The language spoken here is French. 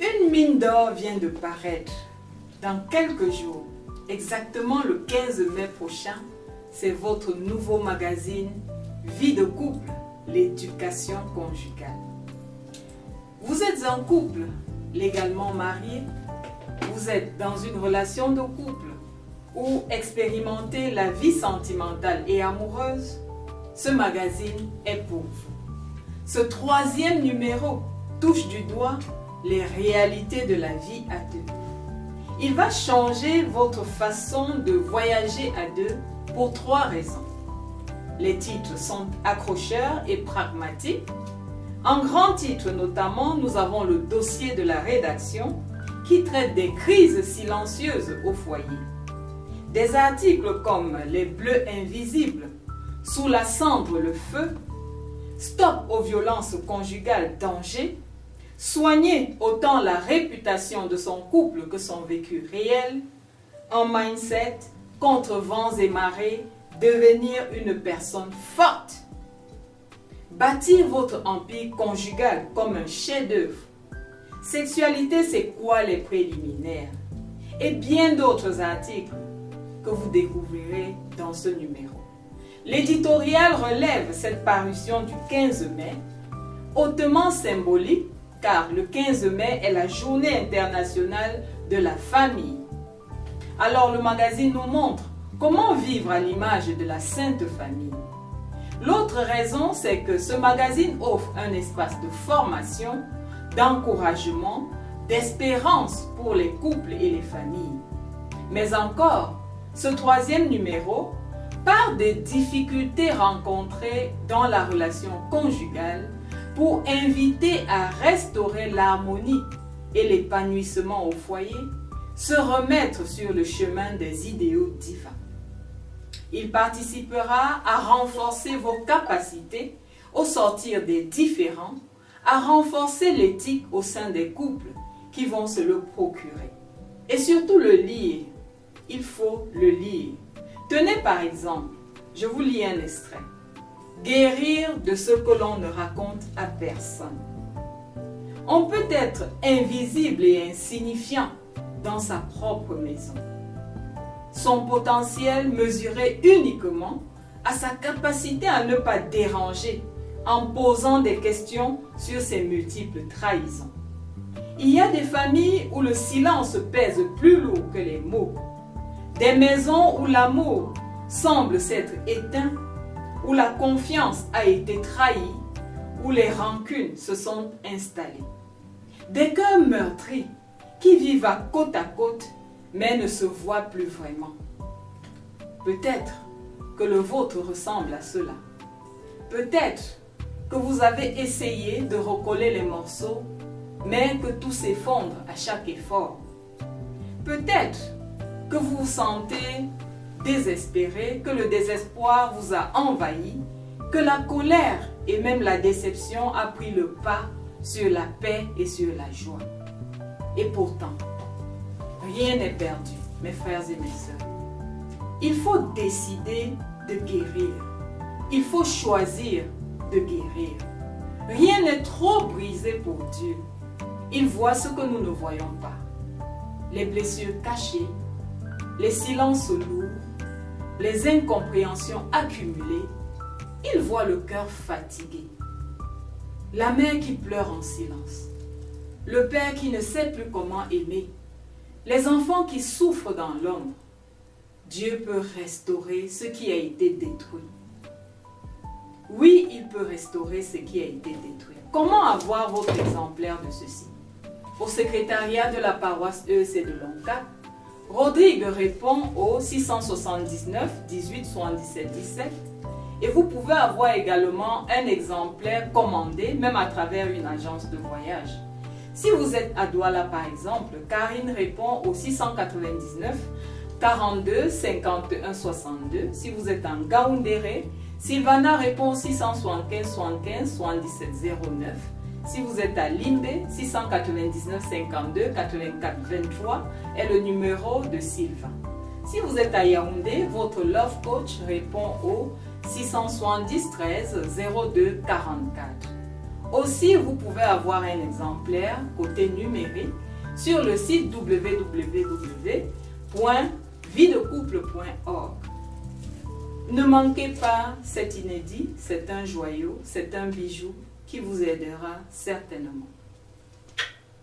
Une mine d'or vient de paraître. Dans quelques jours, exactement le 15 mai prochain, c'est votre nouveau magazine Vie de couple, l'éducation conjugale. Vous êtes en couple, légalement marié, vous êtes dans une relation de couple ou expérimentez la vie sentimentale et amoureuse, ce magazine est pour vous. Ce 3e numéro touche du doigt les réalités de la vie à deux. Il va changer votre façon de voyager à deux pour 3 raisons. Les titres sont accrocheurs et pragmatiques. En grand titre notamment, nous avons le dossier de la rédaction qui traite des crises silencieuses au foyer. Des articles comme Les bleus invisibles, Sous la cendre le feu, Stop aux violences conjugales, danger, Soigner autant la réputation de son couple que son vécu réel, Un mindset, Contre vents et marées, Devenir une personne forte. Bâtir votre empire conjugal comme un chef-d'œuvre. Sexualité, c'est quoi les préliminaires? Et bien d'autres articles que vous découvrirez dans ce numéro. L'éditorial relève cette parution du 15 mai, hautement symbolique car le 15 mai est la journée internationale de la famille. Alors le magazine nous montre comment vivre à l'image de la Sainte Famille. L'autre raison, c'est que ce magazine offre un espace de formation, d'encouragement, d'espérance pour les couples et les familles. Mais encore, ce 3e numéro parle des difficultés rencontrées dans la relation conjugale pour inviter à restaurer l'harmonie et l'épanouissement au foyer, se remettre sur le chemin des idéaux divins. Il participera à renforcer vos capacités au sortir des différends, à renforcer l'éthique au sein des couples qui vont se le procurer. Et surtout le lire. Il faut le lire. Tenez par exemple, je vous lis un extrait. Guérir de ce que l'on ne raconte à personne. On peut être invisible et insignifiant dans sa propre maison. Son potentiel mesuré uniquement à sa capacité à ne pas déranger en posant des questions sur ses multiples trahisons. Il y a des familles où le silence pèse plus lourd que les mots. Des maisons où l'amour semble s'être éteint, où la confiance a été trahie, où les rancunes se sont installées. Des cœurs meurtris qui vivent à côte mais ne se voient plus vraiment. Peut-être que le vôtre ressemble à cela. Peut-être que vous avez essayé de recoller les morceaux, mais que tout s'effondre à chaque effort. Peut-être que vous vous sentez désespéré, que le désespoir vous a envahi, que la colère et même la déception a pris le pas sur la paix et sur la joie. Et pourtant, rien n'est perdu, mes frères et mes sœurs. Il faut décider de guérir. Il faut choisir de guérir. Rien n'est trop brisé pour Dieu. Il voit ce que nous ne voyons pas. Les blessures cachées, les silences lourds, les incompréhensions accumulées. Il voit le cœur fatigué. La mère qui pleure en silence. Le père qui ne sait plus comment aimer. Les enfants qui souffrent dans l'ombre. Dieu peut restaurer ce qui a été détruit. Oui, il peut restaurer ce qui a été détruit. Comment avoir votre exemplaire de ceci? Au secrétariat de la paroisse EEC de Lonca, Rodrigue répond au 679 18 77 17 et vous pouvez avoir également un exemplaire commandé même à travers une agence de voyage. Si vous êtes à Douala par exemple, Karine répond au 699 42 51 62. Si vous êtes en Gaoundéré, Sylvana répond au 675 75 77 09. Si vous êtes à Limbé, 699 52 84 23 est le numéro de Sylvain. Si vous êtes à Yaoundé, votre Love Coach répond au 670 13 02 44. Aussi, vous pouvez avoir un exemplaire côté numérique sur le site www.viedecouple.org. Ne manquez pas cet inédit, c'est un joyau, c'est un bijou qui vous aidera certainement.